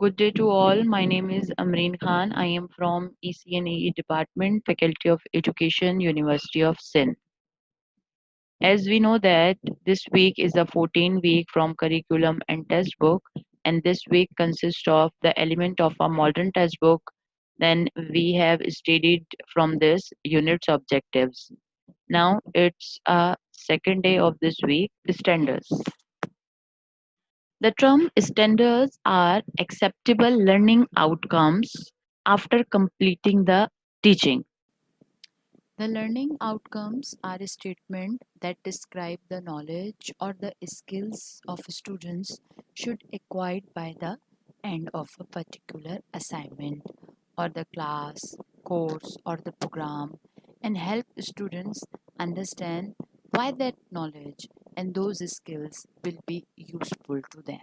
Good day to all. My name is Amreen Khan. I am from ECNAE Department, Faculty of Education, University of Sindh. As we know that this week is the 14th week from curriculum and test book, and this week consists of the element of a modern test book. Then we have studied from this unit's objectives. Now it's a second day of this week, standards. The term standards are acceptable learning outcomes after completing the teaching. The learning outcomes are a statement that describe the knowledge or the skills of students should acquired by the end of a particular assignment or the class, course or the program and help students understand why that knowledge and those skills will be useful to them.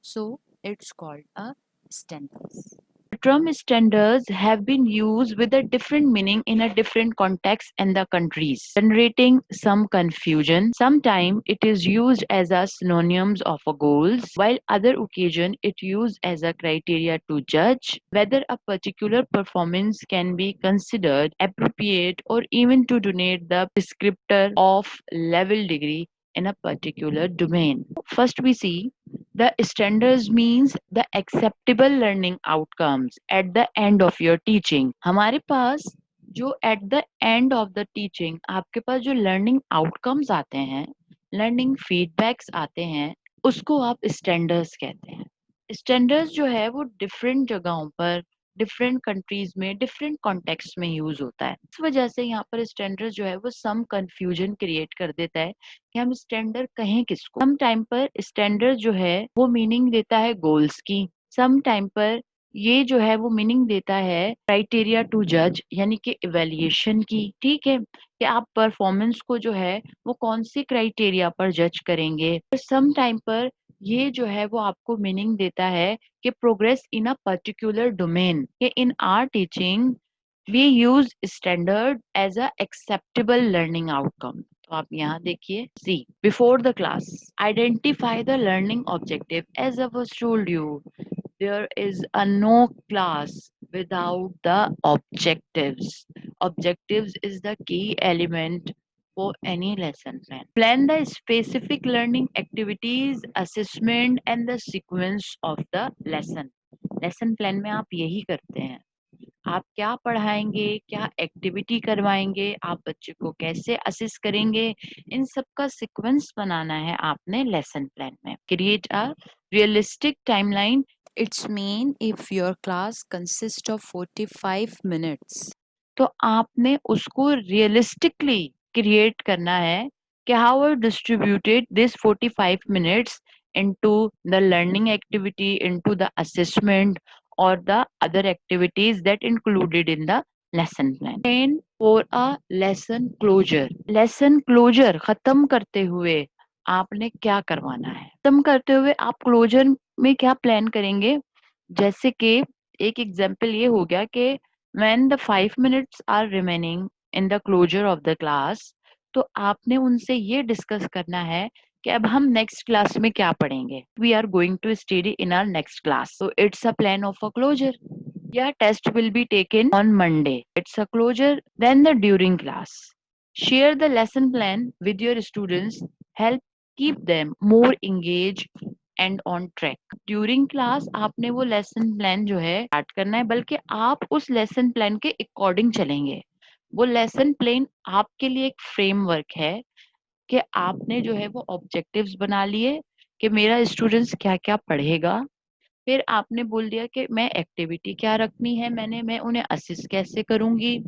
So it's called a standards. The term standards have been used with a different meaning in a different context and the countries, generating some confusion. Sometimes it is used as a synonyms of a goals, while other occasion it used as a criteria to judge whether a particular performance can be considered appropriate or even to donate the descriptor of level degree in a particular domain. First we see the standards means the acceptable learning outcomes at the end of your teaching. हमारे पास जो at the end of the teaching आपके पास जो learning outcomes आते हैं, learning feedbacks आते हैं, उसको आप standards कहते हैं. स्टैंडर्ड्स जो है वो डिफरेंट जगहों पर डिफरेंट कंट्रीज में डिफरेंट कॉन्टेक्स्ट में यूज होता है. इस वजह से यहाँ पर स्टैंडर्ड जो है वो सम कंफ्यूजन क्रिएट कर देता है कि हम स्टैंडर्ड कहें किसको. सम टाइम पर स्टैंडर्ड जो है वो मीनिंग देता है गोल्स की. सम टाइम पर ये जो है वो मीनिंग देता है क्राइटेरिया टू जज यानी कि इवेल्युएशन की. ठीक है कि आप परफॉर्मेंस को जो है वो कौन सी क्राइटेरिया पर जज करेंगे. सम टाइम पर ये जो है वो आपको मीनिंग देता है कि progress in a particular domain. In our teaching we use standard as a acceptable learning outcome. तो आप यहाँ देखिए see before the class identify the learning objective. As I was told you there is a no class without the objectives. Objectives is the key element for any lesson plan. Plan the specific learning activities, assessment and the sequence of the lesson. Lesson plan में आप यही करते हैं. आप क्या पढ़ाएंगे, क्या activity करवाएंगे, आप बच्चे को कैसे असिस्ट करेंगे, इन सब का सीक्वेंस बनाना है आपने लेसन प्लान में. Create a realistic timeline. It's mean if your class consists of 45 minutes. तो आपने उसको रियलिस्टिकली क्रिएट करना है कि how are distributed this 45 minutes into the learning activity, into the assessment or the other activities that included in the lesson plan. And for a lesson closure, lesson closure खत्म करते हुए आपने क्या करवाना है. खत्म करते हुए आप क्लोजर में क्या प्लान करेंगे. जैसे कि एक एग्जांपल ये हो गया कि when the 5 minutes are remaining in the closure of the class, तो आपने उनसे ये डिस्कस करना है कि अब हम नेक्स्ट क्लास में क्या पढ़ेंगे. We are going to study in our next class. So it's a plan of a closure. Yeah, test will be taken on Monday. It's a closure. Then the during class. Share the lesson plan with your students. Help keep them more engaged and on track. During class आपने वो lesson plan जो है start करना है, बल्कि आप उस lesson plan के अकॉर्डिंग चलेंगे. वो लेसन प्लान आपके लिए एक फ्रेमवर्क है कि आपने जो है वो ऑब्जेक्टिव्स बना लिए कि मेरा स्टूडेंट्स क्या क्या पढ़ेगा. फिर आपने बोल दिया कि मैं एक्टिविटी क्या रखनी है, मैं उन्हें असिस्ट कैसे करूंगी.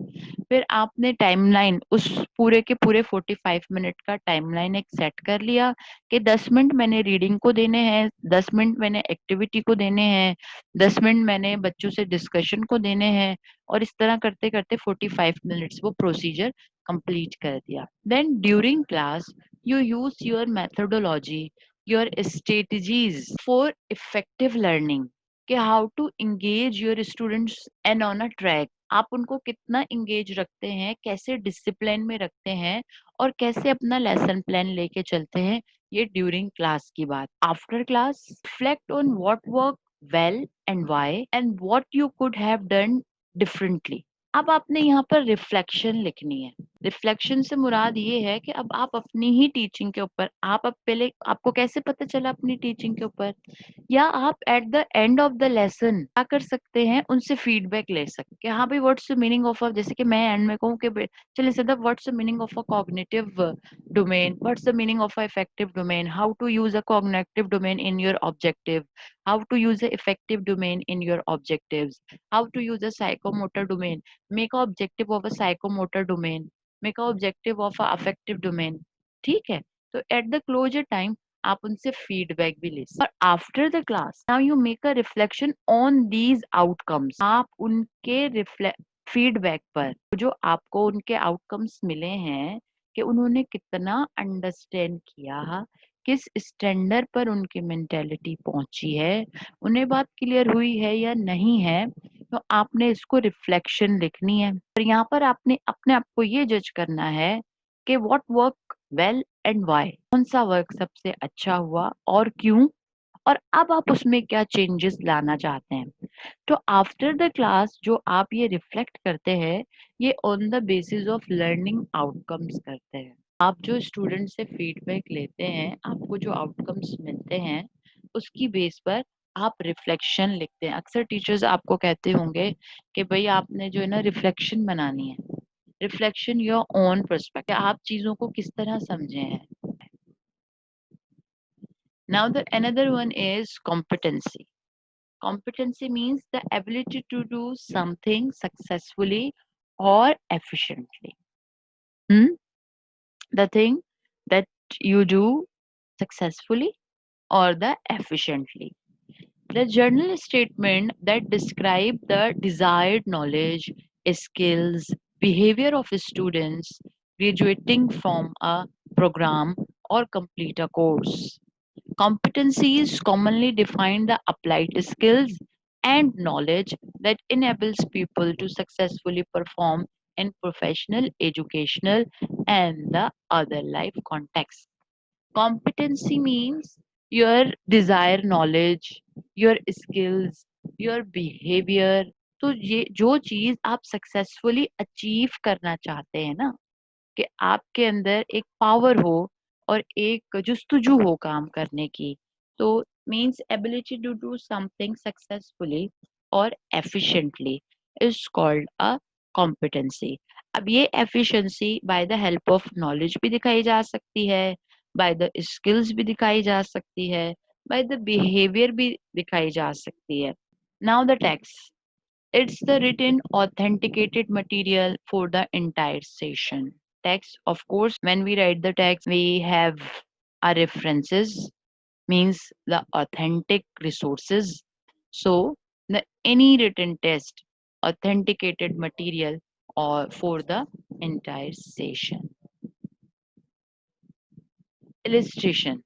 फिर आपने टाइमलाइन उस पूरे के पूरे 45 मिनट का टाइमलाइन एक सेट कर लिया कि 10 मिनट मैंने रीडिंग को देने हैं, 10 मिनट मैंने एक्टिविटी को देने हैं, 10 मिनट मैंने बच्चों से डिस्कशन को देने हैं. और इस तरह करते करते 45 मिनट्स वो प्रोसीजर कंप्लीट कर दिया. Then during class you use your methodology, your strategies for effective learning कि how to engage your students and on a track. आप उनको कितना engage रखते हैं, कैसे डिसिप्लिन में रखते हैं और कैसे अपना लेसन प्लान लेके चलते हैं, ये ड्यूरिंग क्लास की बात. After class reflect on what work, well and why and what you could have done differently. अब आपने यहाँ पर रिफ्लेक्शन लिखनी है। रिफ्लेक्शन से मुराद ये है कि अब आप अपनी ही टीचिंग के ऊपर आप अब पहले आपको कैसे पता चला अपनी टीचिंग के ऊपर, या आप at the end of the lesson क्या कर सकते हैं, उनसे फीडबैक ले सकते हैं कि हाँ भाई what's the meaning of a, जैसे कि मैं एंड में कहूँ कि चलिए सदा what's the meaning of a cognitive domain, what's the meaning of a effective domain, how to use a cognitive domain in your objective, how to use a effective domain in your objectives, how to use a psychomotor domain, make a objective of a psychomotor domain, make a objective of a affective domain। ठीक है, तो at the closure time आप उनसे feedback भी ले सकते, और after the class now you make a reflection on these outcomes. आप उनके फीडबैक पर जो आपको उनके आउटकम्स मिले हैं कि उन्होंने कितना अंडरस्टैंड किया, किस स्टैंडर्ड पर उनकी मेंटेलिटी पहुंची है, उन्हें बात क्लियर हुई है या नहीं है, तो आपने इसको रिफ्लेक्शन लिखनी है। और यहाँ पर आपने अपने आप को ये जज करना है कि what work well and why, कौन सा वर्क सबसे अच्छा हुआ और क्यों, और अब आप उसमें क्या चेंजेस लाना चाहते हैं। तो आफ्टर द क्लास जो आप ये रिफ्लेक्ट करते हैं, ये on the basis of learning outcomes करते हैं। आप जो स्टूडेंट से फीडबैक लेते हैं, आपको जो आउटकम्स मिलते हैं, उसकी बेस पर आप रिफ्लेक्शन लिखते हैं। अक्सर टीचर्स आपको कहते होंगे कि भाई आपने जो है ना रिफ्लेक्शन बनानी है, रिफ्लेक्शन योर ओन पर्सपेक्टिव, आप चीजों को किस तरह समझे हैं। Now the another one is competency। Competency means the ability to do something successfully or efficiently. Hmm? The thing that you do successfully or the efficiently. The journal statement that describe the desired knowledge, skills, behavior of students graduating from a program or complete a course. Competencies commonly define the applied skills and knowledge that enables people to successfully perform in professional, educational, and the other life contexts. Competency means your desired knowledge, your skills, your behavior। तो ये जो चीज आप successfully achieve करना चाहते हैं ना, कि आपके अंदर एक पावर हो और एक जुस्तजू हो काम करने की, तो means ability to do something successfully और efficiently is called a competency. अब ये efficiency by the help of knowledge भी दिखाई जा सकती है, बाय द स्किल्स भी दिखाई जा सकती है, बाय द बिहेवियर भी दिखाई जा सकती है। Now the text, it's the written authenticated material for the entire session. Text, of course, when we write the text, we have our references, means the authentic resources. So, any written text, authenticated material or for the entire session. Illustration.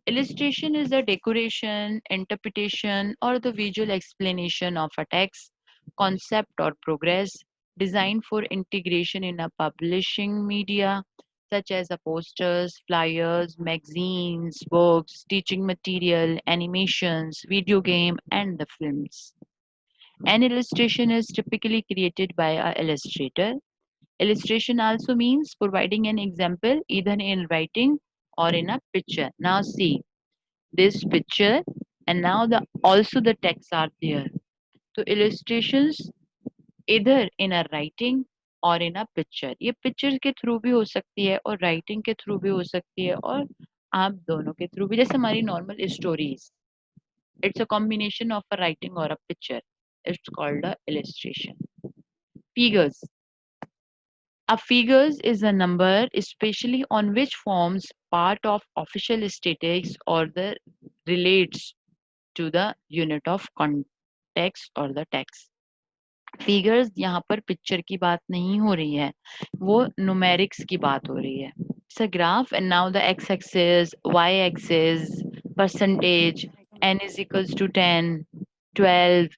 Illustration is the decoration, interpretation, or the visual explanation of a text, concept, or progress designed for integration in a publishing media such as a posters, flyers, magazines, books, teaching material, animations, video game, and the films. An illustration is typically created by an illustrator. Illustration also means providing an example either in writing or in a picture. Now see this picture, and now the also the texts are there, so illustrations either in a writing और इन a picture, ये picture के through भी हो सकती है और writing के through भी हो सकती है, और आप दोनों के थ्रू भी, जैसे हमारी normal stories, it's a combination of a writing और a picture, it's called a illustration. Figures, a figures is a number especially on which forms part of official statistics or the relates to the unit of context or the text। Figures यहाँ पर picture की बात नहीं हो रही है, वो numerics की बात हो रही है। It's a graph and now the X axis, Y axis, percentage, n is equals to 10, 12,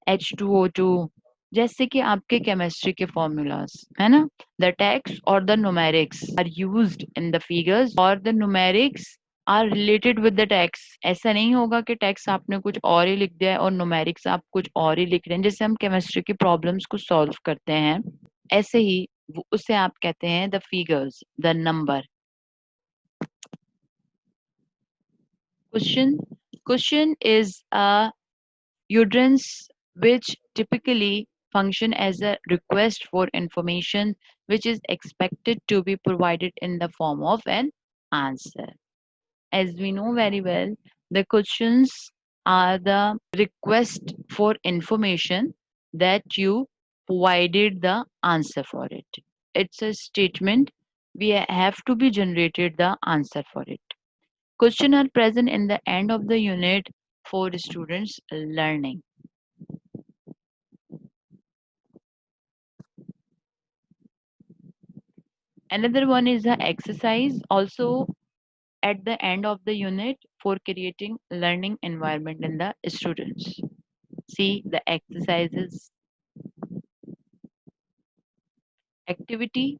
H2O2, जैसे कि आपके केमिस्ट्री के फॉर्मूलाज है ना। द टेक्स्ट और the numerics are used in the figures और the numerics are related with the text. ऐसा नहीं होगा कि टेक्स्ट आपने कुछ और ही लिख दिया है और न्यूमेरिक्स आप कुछ और ही लिख रहे हैं। जैसे हम केमिस्ट्री की प्रॉब्लम्स को सॉल्व करते हैं, ऐसे ही उसे आप कहते हैं the figures, the number. Question, question is a utterance which typically function as a request for information which is expected to be provided in the form of an answer. As we know very well, the questions are the request for information that you provided the answer for it. It's a statement. We have to be generated the answer for it. Questions are present in the end of the unit for students learning. Another one is the exercise, also at the end of the unit for creating learning environment in the students. See the exercises, activity.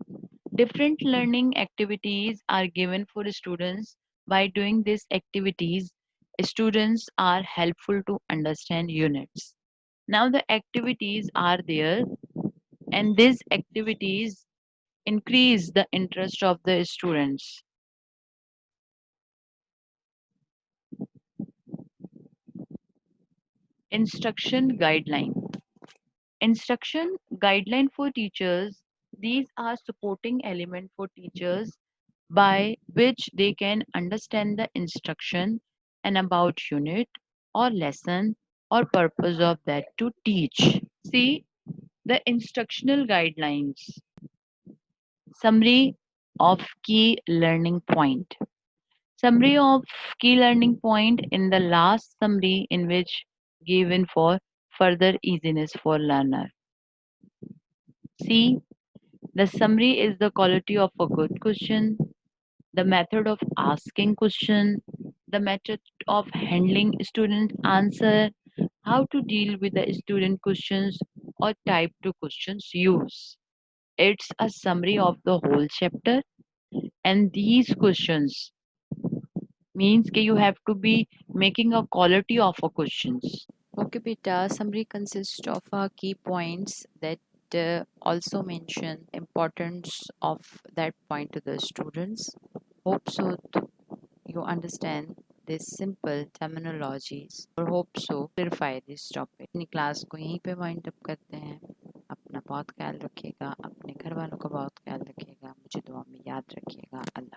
Different learning activities are given for students. By doing these activities, students are helpful to understand units. Now the activities are there, and these activities increase the interest of the students. Instruction guideline. Instruction guideline for teachers. These are supporting element for teachers by which they can understand the instruction and about unit or lesson or purpose of that to teach. See the instructional guidelines. Summary of key learning point. Summary of key learning point in the last summary in which given for further easiness for learner. C. The summary is the quality of a good question, the method of asking question, the method of handling student answer, how to deal with the student questions or type 2 questions used. It's a summary of the whole chapter, and these questions means that you have to be making a quality of a questions. Okay, beta. Summary consists of key points that also mention importance of that point to the students. Hope so you understand these simple terminologies और hope so clarify this topic. अपनी class को यहीं पे wind up करते हैं। अपना बहुत ख्याल रखिएगा, अपने घर वालों का बहुत ख्याल रखिएगा, मुझे दुआ में याद रखिएगा। अल्लाह